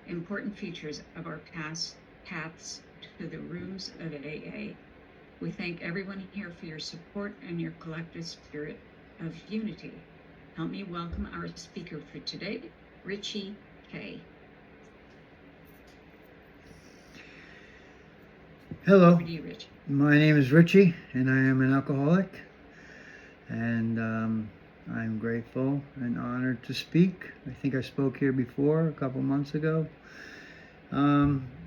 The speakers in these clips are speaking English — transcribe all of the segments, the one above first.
important features of our paths to the rooms of AA. We thank everyone here for your support and your collective spirit of unity. Help me welcome our speaker for today, Richie K. Hello, Over to you, Richie. my name is Richie, and I am an alcoholic, and I'm grateful and honored to speak. I think I spoke here before a couple months ago.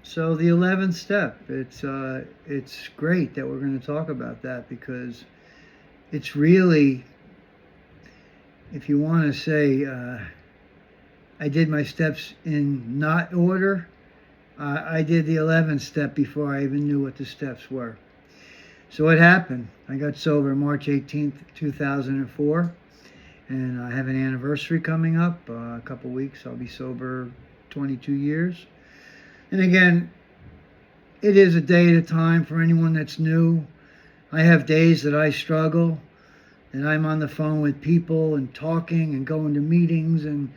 So the 11th step, it's great that we're going to talk about that, because it's really, if you want to say, I did my steps in not order. I did the 11th step before I even knew what the steps were. So what happened? I got sober March 18th, 2004, and I have an anniversary coming up. A couple weeks, I'll be sober 22 years. And again, it is a day at a time for anyone that's new. I have days that I struggle, and I'm on the phone with people and talking and going to meetings and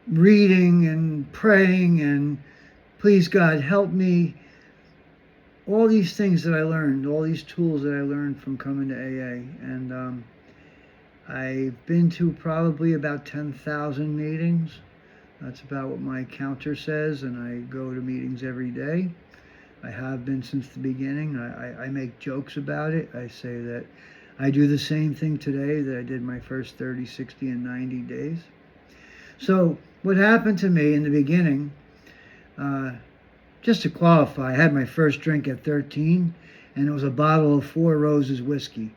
reading and praying and please God help me. All these things that I learned, all these tools that I learned from coming to AA. And I've been to probably about 10,000 meetings. That's about what my counter says, and I go to meetings every day. I have been since the beginning. I make jokes about it. I say that I do the same thing today that I did my first 30, 60, and 90 days. So what happened to me in the beginning, just to qualify, I had my first drink at 13, and it was a bottle of Four Roses whiskey.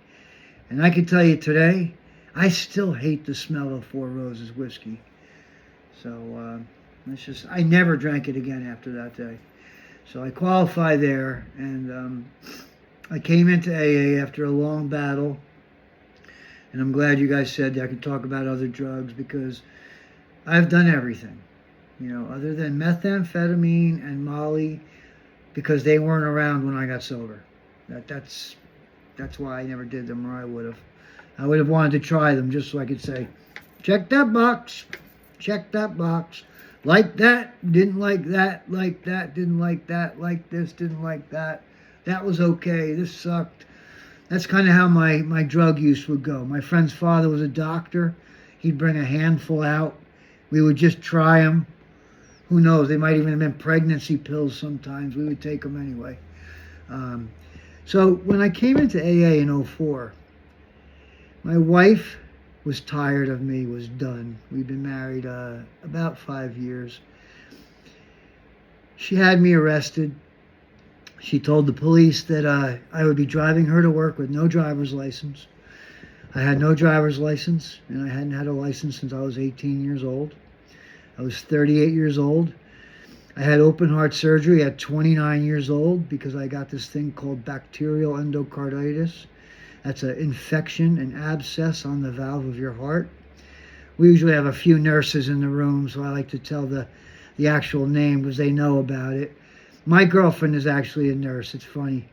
And I can tell you today, I still hate the smell of Four Roses whiskey. So I never drank it again after that day. So I qualify there, and I came into AA after a long battle. And I'm glad you guys said that I could talk about other drugs, because I've done everything. Other than methamphetamine and Molly, because they weren't around when I got sober. That's why I never did them, or I would have wanted to try them just so I could say, check that box, like that, didn't like that, didn't like that, like this, didn't like that. That was okay, this sucked. That's kind of how my drug use would go. My friend's father was a doctor. He'd bring a handful out. We would just try them. Who knows? They might even have been pregnancy pills sometimes. We would take them anyway. So when I came into AA in 04, my wife was tired of me, was done. We'd been married about 5 years. She had me arrested. She told the police that I would be driving her to work with no driver's license. I had no driver's license, and I hadn't had a license since I was 18 years old. I was 38 years old. I had open heart surgery at 29 years old because I got this thing called bacterial endocarditis. That's an infection, an abscess on the valve of your heart. We usually have a few nurses in the room, so I like to tell the actual name because they know about it. My girlfriend is actually a nurse. It's funny.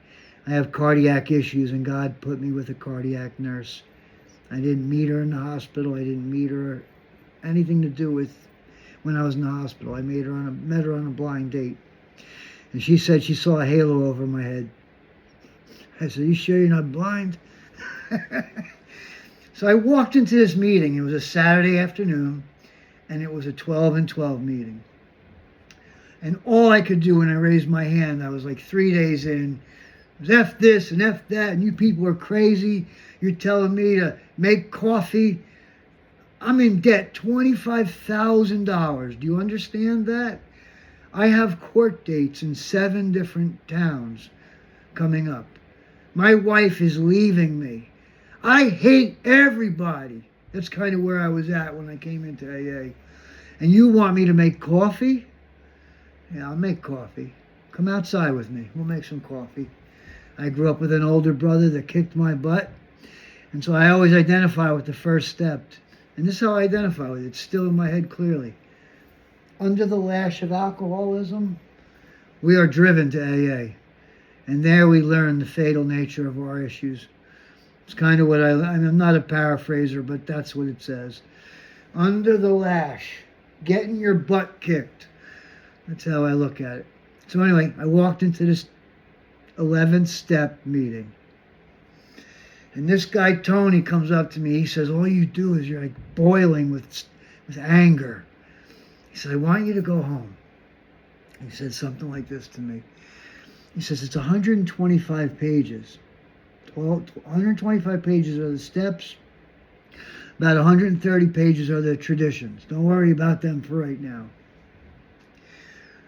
I have cardiac issues, and God put me with a cardiac nurse. I didn't meet her in the hospital. I didn't meet her anything to do with when I was in the hospital. I met her on a blind date. And she said she saw a halo over my head. I said, you sure you're not blind? So I walked into this meeting. It was a Saturday afternoon, and it was a 12 and 12 meeting. And all I could do when I raised my hand, I was like 3 days in, was F this and F that, and you people are crazy. You're telling me to make coffee. I'm in debt, $25,000. Do you understand that? I have court dates in 7 different towns coming up. My wife is leaving me. I hate everybody. That's kind of where I was at when I came into AA. And you want me to make coffee? Yeah, I'll make coffee. Come outside with me. We'll make some coffee. I grew up with an older brother that kicked my butt. And so I always identify with the first step. And this is how I identify with it. It's still in my head clearly. Under the lash of alcoholism, we are driven to AA. And there we learn the fatal nature of our issues. It's kind of what I'm not a paraphraser, but that's what it says. Under the lash, getting your butt kicked. That's how I look at it. So anyway, I walked into this 11th step meeting. And this guy, Tony, comes up to me. He says, all you do is you're like boiling with anger. He said, I want you to go home. He said something like this to me. He says, it's 125 pages. 125 pages are the steps. About 130 pages are the traditions. Don't worry about them for right now.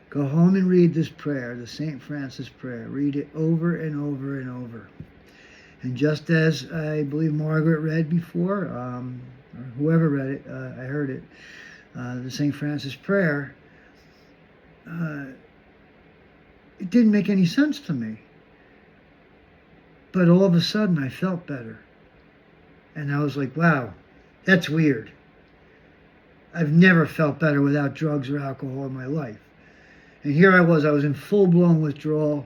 Go home and read this prayer, the St. Francis prayer. Read it over and over and over. And just as I believe Margaret read before, or whoever read it, I heard it, the St. Francis prayer, it didn't make any sense to me. But all of a sudden I felt better. And I was like, wow, that's weird. I've never felt better without drugs or alcohol in my life. And here I was in full-blown withdrawal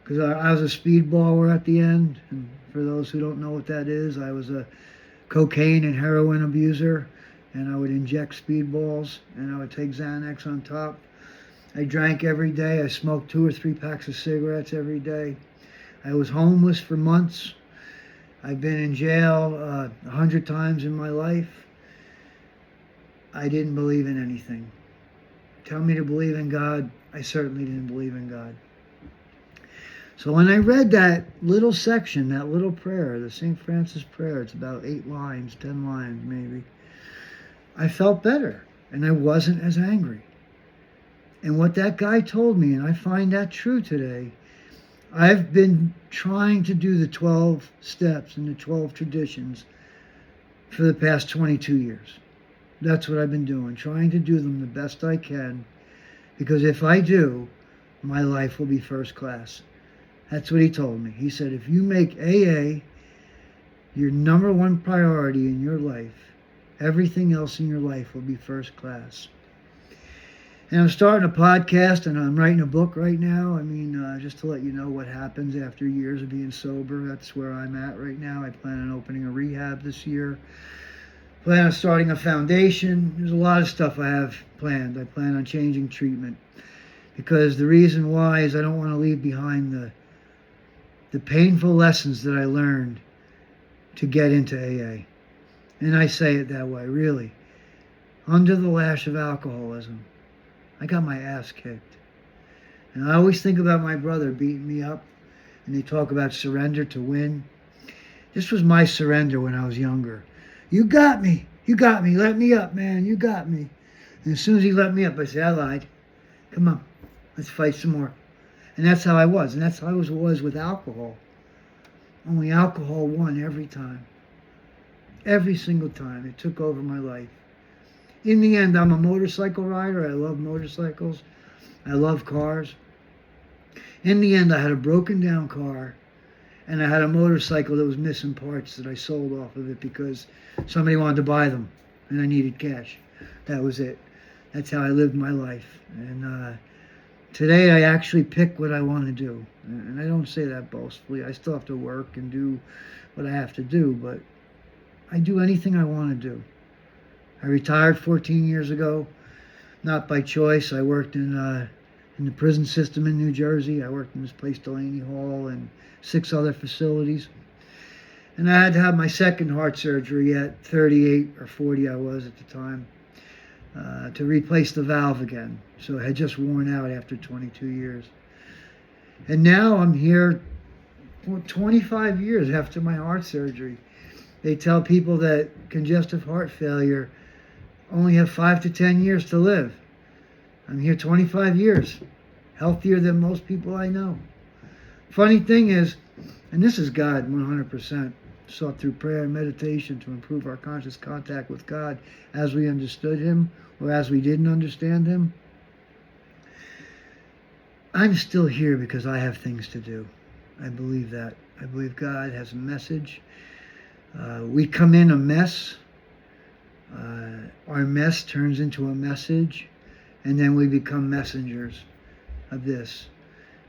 because I was a speedballer at the end. And for those who don't know what that is, I was a cocaine and heroin abuser, and I would inject speedballs, and I would take Xanax on top. I drank every day. I smoked 2 or 3 packs of cigarettes every day. I was homeless for months. I've been in jail 100 times in my life. I didn't believe in anything. Tell me to believe in God, I certainly didn't believe in God. So when I read that little section, that little prayer, the St. Francis prayer, it's about 8 lines, 10 lines maybe, I felt better and I wasn't as angry. And what that guy told me, and I find that true today, I've been trying to do the 12 steps and the 12 traditions for the past 22 years. That's what I've been doing, trying to do them the best I can, because if I do, my life will be first class. That's what he told me. He said, if you make AA your number one priority in your life, everything else in your life will be first class. And I'm starting a podcast and I'm writing a book right now. I mean, just to let you know what happens after years of being sober, that's where I'm at right now. I plan on opening a rehab this year. Plan on starting a foundation. There's a lot of stuff I have planned. I plan on changing treatment. Because the reason why is I don't want to leave behind the painful lessons that I learned to get into AA. And I say it that way, really. Under the lash of alcoholism, I got my ass kicked. And I always think about my brother beating me up, and they talk about surrender to win. This was my surrender when I was younger. You got me. You got me. Let me up, man. You got me. And as soon as he let me up, I said, I lied. Come on. Let's fight some more. And that's how I was. And that's how I was with alcohol. Only alcohol won every time. Every single time. It took over my life. In the end, I'm a motorcycle rider. I love motorcycles. I love cars. In the end, I had a broken down car. And I had a motorcycle that was missing parts that I sold off of it because somebody wanted to buy them. And I needed cash. That was it. That's how I lived my life. And today I actually pick what I want to do. And I don't say that boastfully. I still have to work and do what I have to do. But I do anything I want to do. I retired 14 years ago. Not by choice. I worked in the prison system in New Jersey. I worked in this place, Delaney Hall, and 6 other facilities. And I had to have my second heart surgery at 38 or 40 I was at the time to replace the valve again. So it had just worn out after 22 years. And now I'm here 25 years after my heart surgery. They tell people that congestive heart failure only have 5 to 10 years to live. I'm here 25 years, healthier than most people I know. Funny thing is, and this is God 100%, sought through prayer and meditation to improve our conscious contact with God as we understood Him or as we didn't understand Him. I'm still here because I have things to do. I believe that. I believe God has a message. We come in a mess. Our mess turns into a message, and then we become messengers of this.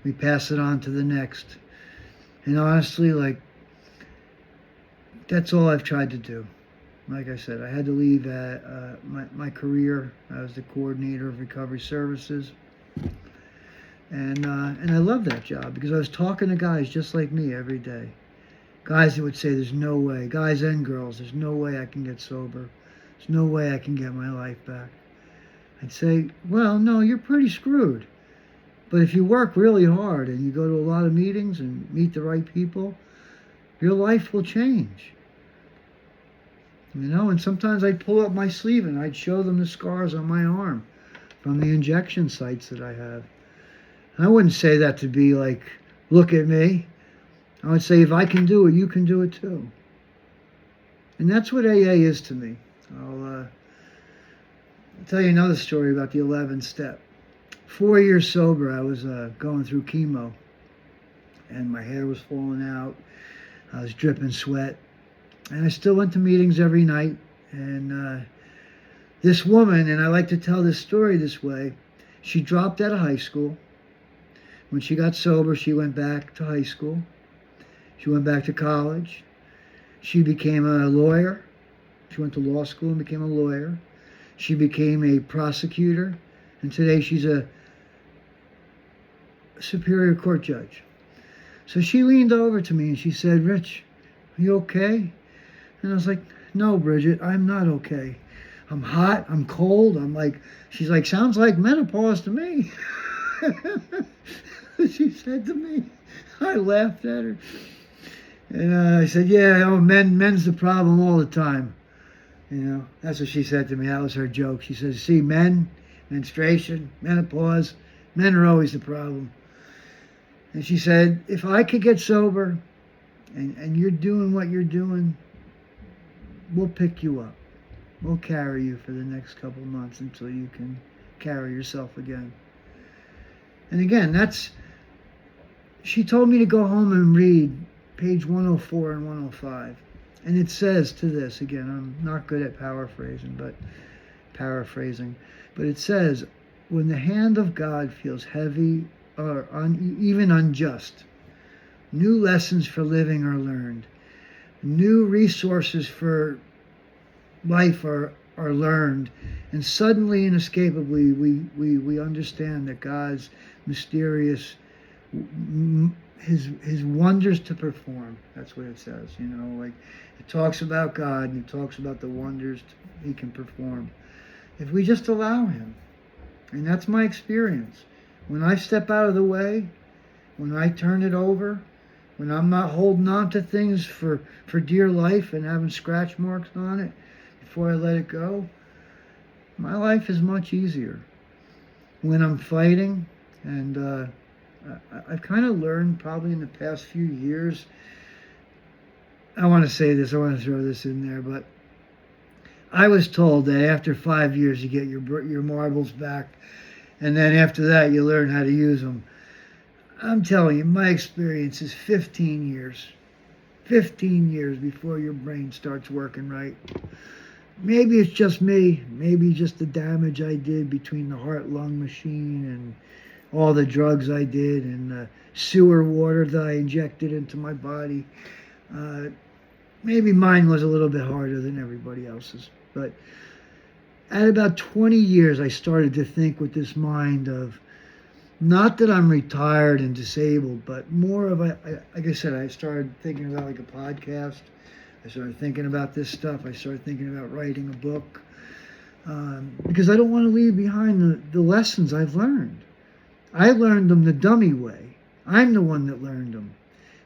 We pass it on to the next. And honestly, that's all I've tried to do. Like I said, I had to leave my career. I was the coordinator of recovery services. And I love that job because I was talking to guys just like me every day. Guys that would say, "There's no way," guys and girls, "There's no way I can get sober. There's no way I can get my life back." I'd say, "Well, no, you're pretty screwed. But if you work really hard and you go to a lot of meetings and meet the right people, your life will change." And sometimes I'd pull up my sleeve and I'd show them the scars on my arm from the injection sites that I have. And I wouldn't say that to be like, "Look at me." I would say, if I can do it, you can do it too. And that's what AA is to me. I'll tell you another story about the 11th step. 4 years sober, I was going through chemo, and my hair was falling out. I was dripping sweat, and I still went to meetings every night. And this woman, and I like to tell this story this way, she dropped out of high school. When she got sober, she went back to high school. She went back to college. She became a lawyer. She went to law school and became a lawyer. She became a prosecutor, and today she's a Superior Court judge. So she leaned over to me and she said, "Rich, are you okay?" And I was like, "No, Bridget, I'm not okay. I'm hot, I'm cold." She's like, "Sounds like menopause to me." She said to me. I laughed at her. And I said, "Yeah, men's the problem all the time." That's what she said to me. That was her joke. She says, "See, menstruation, menopause, men are always the problem." And she said, "If I could get sober and you're doing what you're doing, we'll pick you up. We'll carry you for the next couple of months until you can carry yourself again." And again, she told me to go home and read page 104 and 105. And it says to this, again, I'm not good at paraphrasing, but it says, "When the hand of God feels heavy or even unjust, new lessons for living are learned. New resources for life are learned. And suddenly, inescapably, we understand that God's mysterious, his wonders to perform." That's what it says. It talks about God and it talks about the wonders he can perform if we just allow him. And that's my experience. When I step out of the way, when I turn it over, when I'm not holding on to things for dear life and having scratch marks on it before I let it go, my life is much easier. When I'm fighting, and I've kind of learned probably in the past few years, I want to say this, I want to throw this in there, but I was told that after 5 years you get your marbles back, and then after that you learn how to use them. I'm telling you, my experience is 15 years. 15 years before your brain starts working right. Maybe it's just me. Maybe just the damage I did between the heart-lung machine and all the drugs I did and the sewer water that I injected into my body. Maybe mine was a little bit harder than everybody else's. But at about 20 years, I started to think with this mind of, not that I'm retired and disabled, but more of like I said, I started thinking about like a podcast. I started thinking about this stuff. I started thinking about writing a book because I don't want to leave behind the lessons I've learned. I learned them the dummy way. I'm the one that learned them.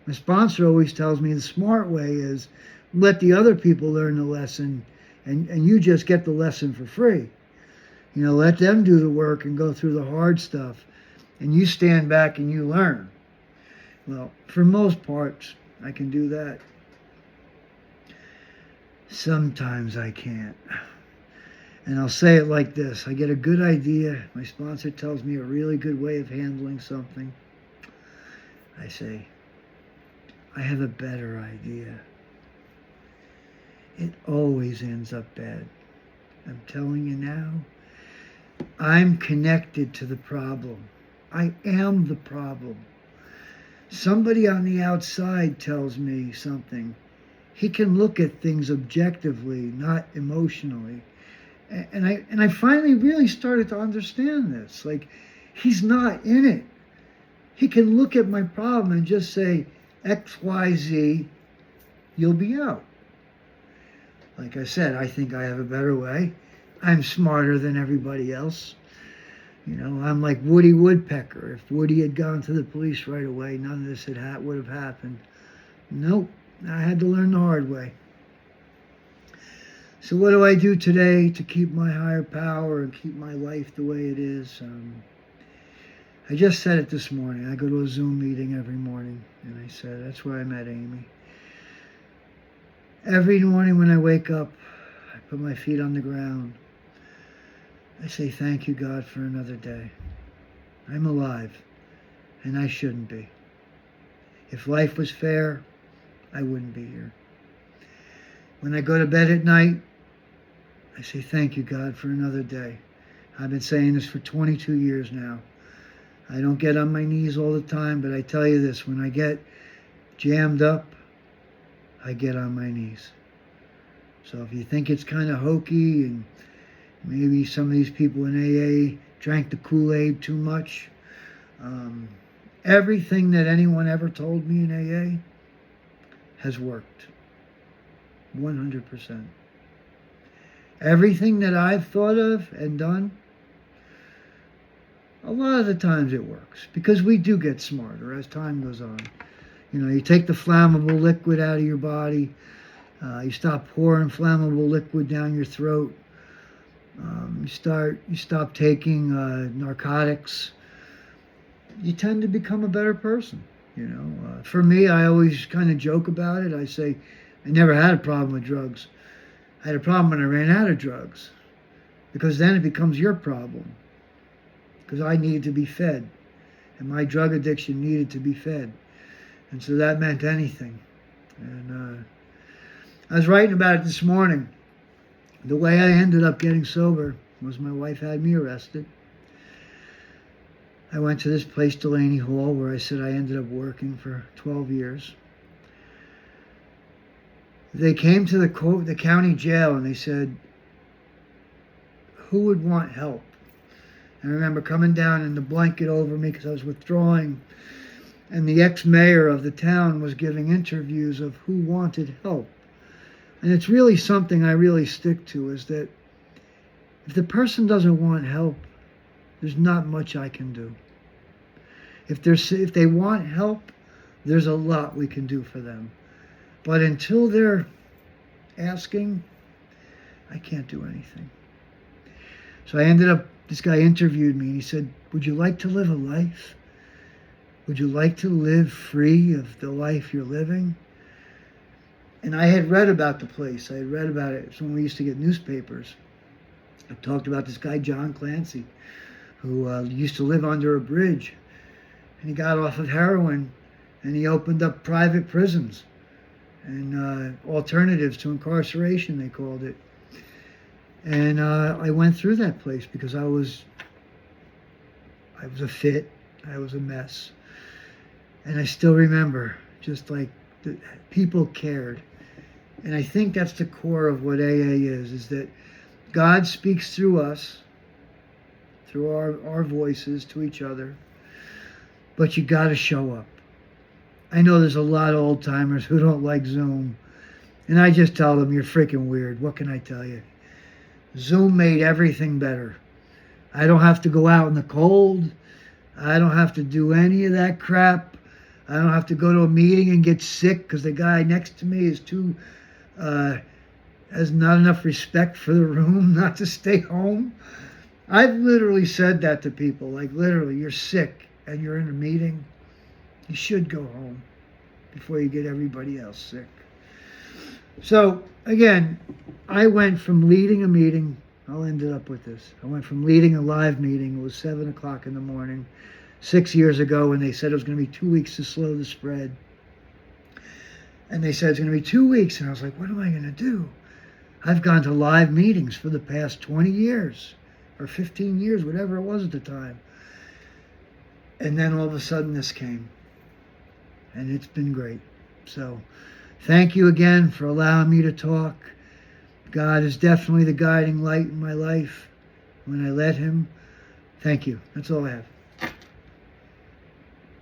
My sponsor always tells me the smart way is let the other people learn the lesson and you just get the lesson for free. Let them do the work and go through the hard stuff and you stand back and you learn. Well, for most parts, I can do that. Sometimes I can't. And I'll say it like this. I get a good idea. My sponsor tells me a really good way of handling something. I say, I have a better idea. It always ends up bad. I'm telling you now, I'm connected to the problem. I am the problem. Somebody on the outside tells me something. He can look at things objectively, not emotionally. And I finally really started to understand this. Like, he's not in it. He can look at my problem and just say, X, Y, Z, you'll be out. Like I said, I think I have a better way. I'm smarter than everybody else. You know, I'm like Woody Woodpecker. If Woody had gone to the police right away, none of this would have happened. Nope, I had to learn the hard way. So what do I do today to keep my higher power and keep my life the way it is? I just said it this morning. I go to a Zoom meeting every morning, and I said, that's where I met Amy. Every morning when I wake up, I put my feet on the ground. I say, thank you, God, for another day. I'm alive, and I shouldn't be. If life was fair, I wouldn't be here. When I go to bed at night, I say, thank you, God, for another day. I've been saying this for 22 years now. I don't get on my knees all the time, but I tell you this, when I get jammed up, I get on my knees. So if you think it's kind of hokey and maybe some of these people in AA drank the Kool-Aid too much, everything that anyone ever told me in AA has worked. 100%. Everything that I've thought of and done, a lot of the times it works because we do get smarter as time goes on. You know, you take the flammable liquid out of your body, you stop pouring flammable liquid down your throat, you stop taking narcotics, you tend to become a better person. You know, for me, I always kind of joke about it. I say, I never had a problem with drugs. I had a problem when I ran out of drugs, because then it becomes your problem. Because I needed to be fed, and my drug addiction needed to be fed, and so that meant anything. And I was writing about it this morning. The way I ended up getting sober was my wife had me arrested. I went to this place, Delaney Hall, where I said I ended up working for 12 years. They came to the county jail and they said, who would want help? And I remember coming down and the blanket over me because I was withdrawing. And the ex-mayor of the town was giving interviews of who wanted help. And it's really something I really stick to, is that if the person doesn't want help, there's not much I can do. If they want help, there's a lot we can do for them. But until they're asking, I can't do anything. So this guy interviewed me and he said, would you like to live a life? Would you like to live free of the life you're living? And I had read about the place. I had read about it when we used to get newspapers. I talked about this guy, John Clancy, who used to live under a bridge. And he got off of heroin and he opened up private prisons and alternatives to incarceration, they called it. And I went through that place because I was a fit. I was a mess. And I still remember, just like people cared. And I think that's the core of what AA is that God speaks through us, through our voices to each other. But you got to show up. I know there's a lot of old timers who don't like Zoom. And I just tell them, you're freaking weird. What can I tell you? Zoom made everything better. I don't have to go out in the cold. I don't have to do any of that crap. I don't have to go to a meeting and get sick because the guy next to me is has not enough respect for the room not to stay home. I've literally said that to people, like literally, you're sick and you're in a meeting. You should go home before you get everybody else sick. So again, I went from leading a meeting, I'll end it up with this. I went from leading a live meeting, it was 7 o'clock in the morning, 6 years ago when they said it was going to be 2 weeks to slow the spread. And they said it's going to be 2 weeks. And I was like, what am I going to do? I've gone to live meetings for the past 20 years or 15 years, whatever it was at the time. And then all of a sudden this came. And it's been great. So thank you again for allowing me to talk. God is definitely the guiding light in my life when I let him. Thank you. That's all I have.